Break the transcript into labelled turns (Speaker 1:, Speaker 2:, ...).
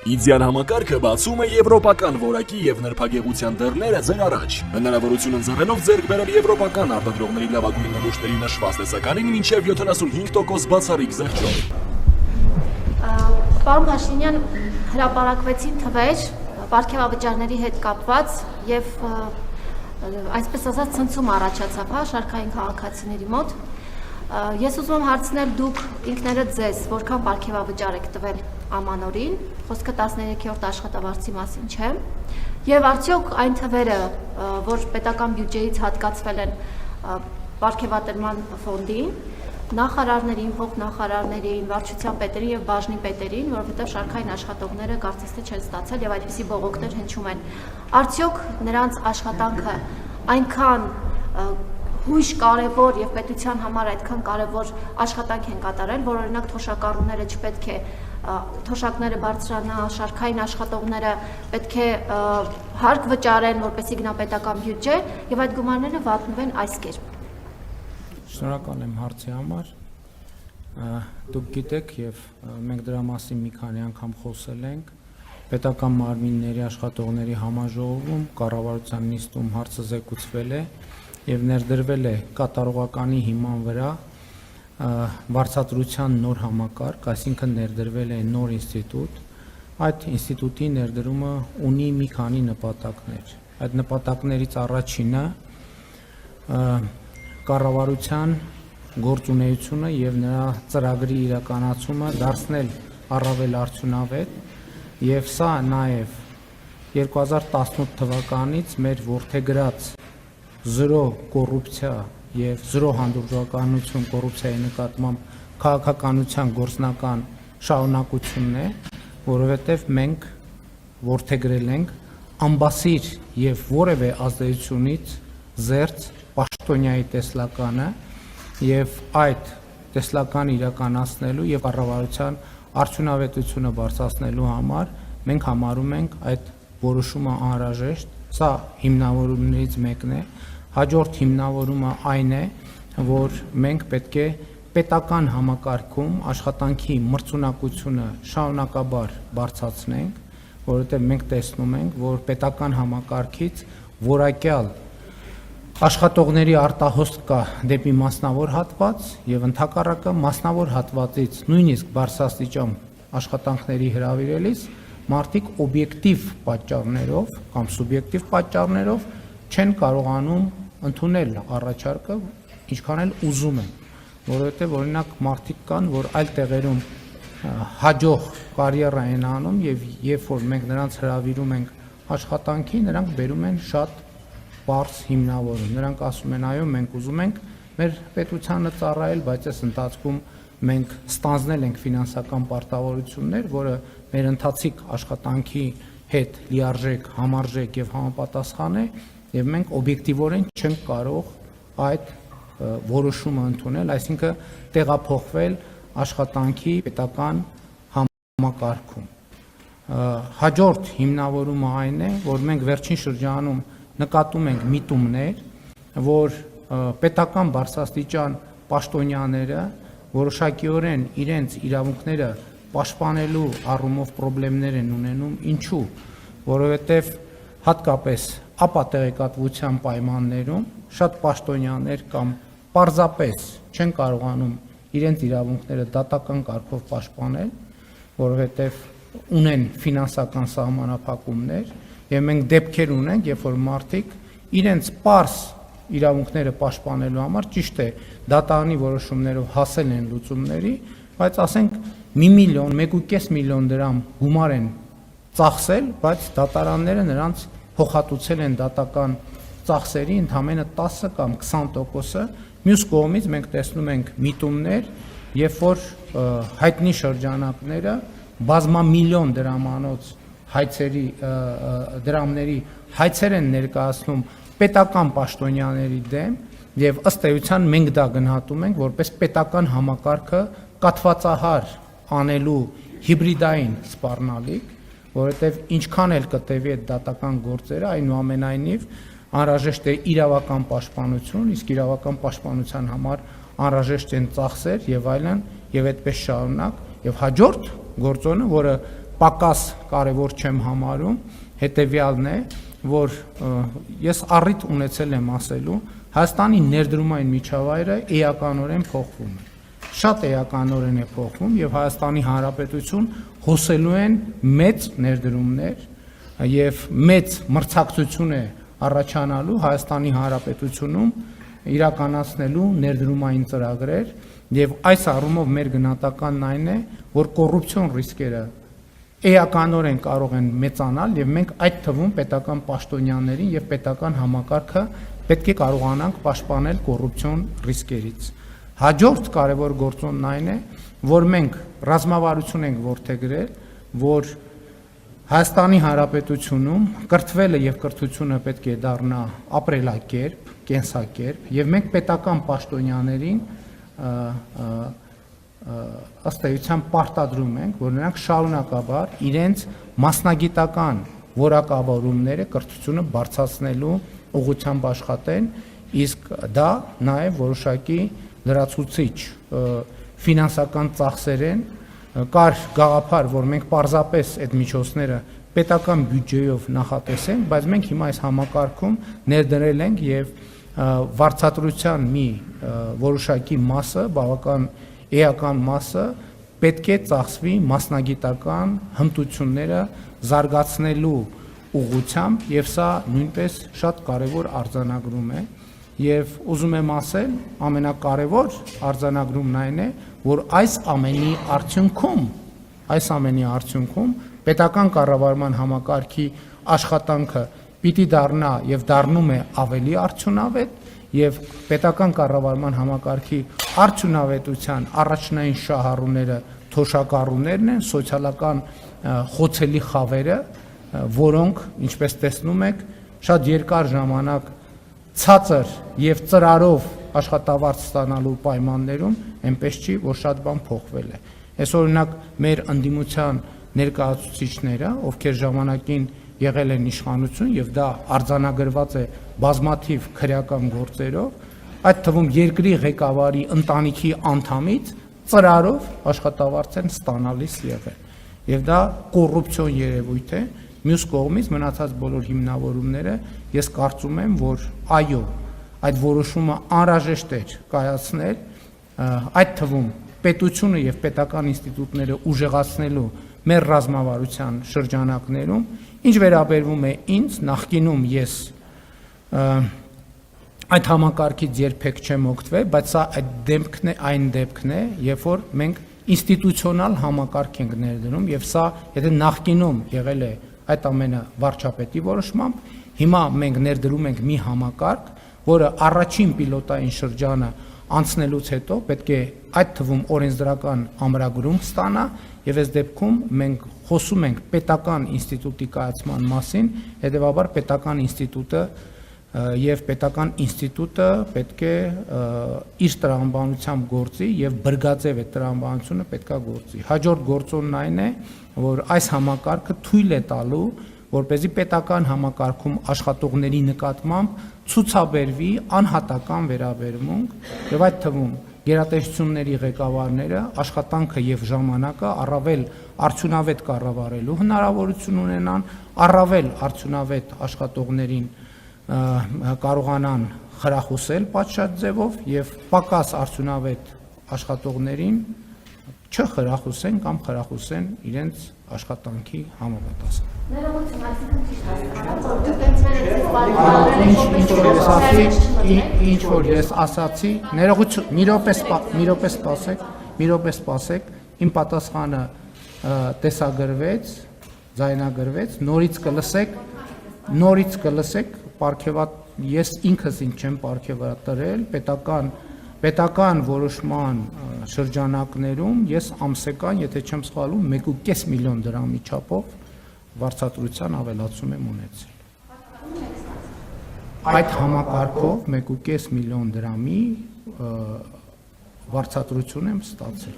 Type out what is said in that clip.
Speaker 1: Իդեալ համակարգը բացում է եվրոպական որակի եւ նրբագեղության դռները ձեր առաջ։ Հնարավորություն ընձեռելով ձեռք բերել եվրոպական արտադրողների լավագույն նմուշների նշված տեսականին մինչեւ 75% բացառիկ զեղչով։
Speaker 2: Պարոն Փաշինյան, հրապարակվեցին թվեր պարգևավճարների հետ կապված եւ այսպես ասած ցնցում առաջացավ շարքային քաղաքացիների մոտ։ Ես ուզում եմ հարցնել դուք ինքներդ ձեզ որքան պարգևավճար եք տվել ամանորին, խոսքը 13-րդ աշխատավարձի մասին չէ, եւ արդյոք այն թվերը, որ պետական բյուջեից հատկացվել են պարգևատրման ֆոնդին, նախարարներին, փոխնախարարներին, վարչության պետերին եւ բաժնի պետերին, որովհետեւ շարքային աշխատողները կարծես թե չեն ստացել եւ այդպիսի բողոքներ հնչում են։ Արդյոք նրանց աշխատանքը այնքան հույժ կարևոր եւ պետության համար այդքան կարևոր աշխատանք են կատարել, որ օրինակ թոշակառուները չպետք է թոշակները բարձրանա, շարքային աշխատողները պետք է հարկ վճարեն, որպեսզի գնա պետական բյուջե եւ այդ գումարները վատնվեն այս կերպ։
Speaker 3: Շնորհակալ եմ հարցի համար։ Դուք գիտեք եւ մենք դրա մասին մի քանի անգամ խոսել ենք պետական մարմինների աշխատողների համաժողովում, կառավարության նիստում հարցը զեկուցվել է եւ ներդրվել է կատարողականի հիման վրա վարձատրության նոր համակարգ, այսինքն ներդրվել է նոր ինստիտուտ։ Այդ ինստիտուտի ներդրումը ունի մի քանի նպատակներ։ Այդ նպատակներից առաջինը կառավարության գործունեությունը եւ նրա ծրագրի իրականացումը դարձնել առավել արդյունավետ եւ սա նաեւ 2018 թվականից մեր որդեգրած 0 կոռուպցիա եւ 0 հանդուրժողականություն կոռուպցիայի նկատմամբ քաղաքականության գործնական շարունակությունն է, որովհետեւ մենք որդեգրել ենք ամբասիր եւ որևէ ազդեցությունից զերծ պաշտոնյայի տեսլականը եւ այդ տեսլականը իրականացնելու եւ կառավարության արդյունավետությունը բարձրացնելու համար մենք համարում ենք այդ որոշումը անհրաժեշտ, սա հիմնավորումներից մեկն է։ Հաջորդ հիմնավորումը այն է, որ մենք պետք է պետական համակարգում աշխատանքի մրցունակությունը շարունակաբար բարձրացնենք, որովհետև մենք տեսնում ենք, որ պետական համակարգից որակյալ աշխատողների արտահոսք կա դեպի մասնավոր հատված եւ ընդհակառակը մասնավոր հատվածից նույնիսկ բարձրաստիճան աշխատանքների հրավիրելիս մարդիկ օբյեկտիվ պատճառներով կամ սուբյեկտիվ պատճառներով չեն կարողանում ընդունել առաջարկը, ինչքան էլ ուզում են, որովհետև օրինակ մարդիկ կան, որ այլ տեղերում հաջող կարիերա են անում եւ երբ որ մենք նրանց հրավիրում ենք աշխատանքի, նրանք բերում են շատ բարձ հիմնավորում։ Նրանք ասում են, այո, մենք ուզում ենք մեր պետությանը ծառայել, բայց այս ընթացքում մենք ստանձնել ենք ֆինանսական պարտավորություններ, որը մեր ընթացիկ աշխատանքի հետ լիարժեք, համարժեք եւ համապատասխան է, եւ մենք օբյեկտիվորեն չենք կարող այդ որոշումը ընդունել, այսինքն տեղափոխվել աշխատանքի պետական համակարգում։ Հաջորդ հիմնավորումը այն է, որ մենք վերջին շրջանում նկատում ենք միտումներ, որ պետական բարձրաստիճան պաշտոնյաները որոշակիորեն իրենց իրավունքները պաշտպանելու առումով խնդիրներ են ունենում, ինչու, որովհետև հատկապես ապատեղեկատվության պայմաններում շատ պաշտոնյաներ կամ պարզապես չեն կարողանում իրենց իրավունքները դատական կարգով պաշտպանել, որովհետև ունեն ֆինանսական սահմանափակումներ եւ մենք դեպքեր ունենք, երբ որ մարդիկ իրենց պարզ իրավունքները պաշտպանելու համար ճիշտ է դատարանի որոշումներով հասել են լուծումների, բայց ասենք 1 միլիոն, 1.5 միլիոն դրամ գումար են ծախսել, բայց դատարանները նրանց փոխհատուցել են դատական ծախսերի ընդամենը 10 կամ 20%-ը։ Մյուս կողմից մենք տեսնում ենք միտումներ, երբ որ հայտնի շրջանակները բազմամիլիոն դրամանոց հայցերի դրամների հայցեր են ներկայացնում պետական պաշտոնյաների դեմ եւ ըստ էության մենք դա գնահատում ենք որպես պետական համակարգը կաթվածահար անելու հիբրիդային սպառնալիք, որովհետեւ ինչքան էլ կտևի այդ դատական գործերը, այնուամենայնիվ անհրաժեշտ է իրավական պաշտպանություն, իսկ իրավական պաշտպանության համար անհրաժեշտ են ծախսեր եւ այլն, եւ այդպես շարունակ, եւ հաջորդ գործոնը, որը պակաս կարևոր չեմ համարում, հետևյալն է, որ ես առիթ ունեցել եմ ասելու, Հայաստանի ներդրումային միջավայրը էականորեն փոխվում է։ Շատ էականորեն է փոխվում եւ Հայաստանի Հանրապետություն հոսելու են մեծ ներդրումներ եւ մեծ մրցակցություն է առաջանալու Հայաստանի Հանրապետությունում իրականացնելու ներդրումային ծրագրեր եւ այս առումով մեր գնահատականն այն է, որ կոռուպցիոն ռիսկերը էականորեն կարող են մեծանալ եւ մենք այդ թվում պետական պաշտոնյաներին եւ պետական համակարգը պետք է կարողանանք պաշտպանել կոռուպցիոն ռիսկերից։ Հաջորդ կարևոր գործոնն այն է, որ մենք ռազմավարություն ենք որդեգրել, որ Հայաստանի Հանրապետությունում կրթվելը եւ կրթությունը պետք է դառնա ապրելակերպ, կենսակերպ եւ մենք պետական պաշտոնյաներին ըստ էության պարտադրում ենք, որ նրանք շարունակաբար իրենց մասնագիտական որակավորումները կրթությունը բարձրացնելու ուղղությամբ աշխատեն, իսկ դա նաև որոշակի լրացուցիչ ֆինանսական ծախսեր են, կար գաղափար, որ մենք պարզապես այդ միջոցները պետական բյուջեով նախատեսենք, բայց մենք հիմա այս համակարգում ներդրել ենք եւ վարձատրության մի որոշակի մասը, բավական էական մասը պետք է ծախսվի մասնագիտական հմտությունները զարգացնելու ուղղությամբ եւ սա նույնպես շատ կարեւոր արձանագրում է եւ ուզում եմ ասել ամենակարևոր արձանագրումն այն է որ այս ամենի արդյունքում պետական կառավարման համակարգի աշխատանքը պիտի դառնա եւ դառնում է ավելի արդյունավետ եւ պետական կառավարման համակարգի արդյունավետության առաջնային շահառուները թոշակառուներն են սոցիալական խոցելի խավերը, որոնք ինչպես տեսնում եք շատ երկար ժամանակ ցածր եւ ծրարով աշխատավարձ ստանալու պայմաններում այնպես չի որ շատ բան փոխվել է։ Այս օրինակ մեր ընդդիմության ներկայացուցիչները, ովքեր ժամանակին եղել են իշխանություն եւ դա արձանագրված է բազմաթիվ քրեական գործերով, այդ թվում երկրի ղեկավարի ընտանիքի անդամից ծրարով աշխատավարձ են ստանալիս եղել։ Եվ դա կոռուպցիոն երևույթ է, մյուս կողմից մնացած բոլոր հիմնավորումները ես կարծում եմ, որ այո, այդ որոշումը անհրաժեշտ էր կայացնել, այդ թվում պետությունը եւ պետական ինստիտուտները ուժեղացնելու մեր ռազմավարության շրջանակներում, ինչ վերաբերվում է ինձ, նախկինում ես այդ համակարգից երբեք չեմ օգտվել, բայց սա այն դեպքն է, երբ որ մենք ինստիտուցիոնալ համակարգ ենք ներդնում եւ սա եթե նախկինում եղել է այդ ամենը վարչապետի որոշմամբ, հիմա մենք ներդրում ենք մի համակարգ, որը առաջին պիլոտային շրջանը անցնելուց հետո պետք է այդ թվում օրենսդրական ամրագրում ստանա եւ այս դեպքում մենք խոսում ենք պետական ինստիտուտի կայացման մասին, հետեւաբար պետական ինստիտուտը եւ պետական ինստիտուտը պետք է իր տրամաբանությամբ գործի եւ բրգաձև այդ տրամաբանությունը պետքա գործի։ Հաջորդ գործոնն այն է, որ այս համակարգը թույլ է տալու, որպեսզի պետական համակարգում աշխատողների նկատմամբ ցուցաբերվի անհատական վերաբերմունք եւ այդ թվում գերատեսչությունների ղեկավարները աշխատանքը եւ ժամանակը առավել արդյունավետ կառավարելու հնարավորություն ունենան, առավել արդյունավետ աշխատողներին կարողանան խրախուսել պատշաճ ձևով եւ պակաս արդյունավետ աշխատողներին չխրախուսեն կամ խրախուսեն իրենց աշխատանքի համապատասխան։
Speaker 2: Ներողություն, այսինքն ճիշտ հասկանամ, որ դուք ինձ
Speaker 3: ինչ որ ես ասացի, ներողություն, մի րոպե սպասեք, իմ պատասխանը տեսագրվեց, ձայնագրվեց, նորից կլսեք, ես ինքս ինձ չեմ պարգևատրել պետական որոշման շրջանակներում ես ամսական, եթե չեմ սխալվում, 1.5 միլիոն դրամի չափով վարձատրության ավելացում եմ ունեցել։ Այդ համակարգով 1.5 միլիոն դրամի վարձատրություն եմ ստացել։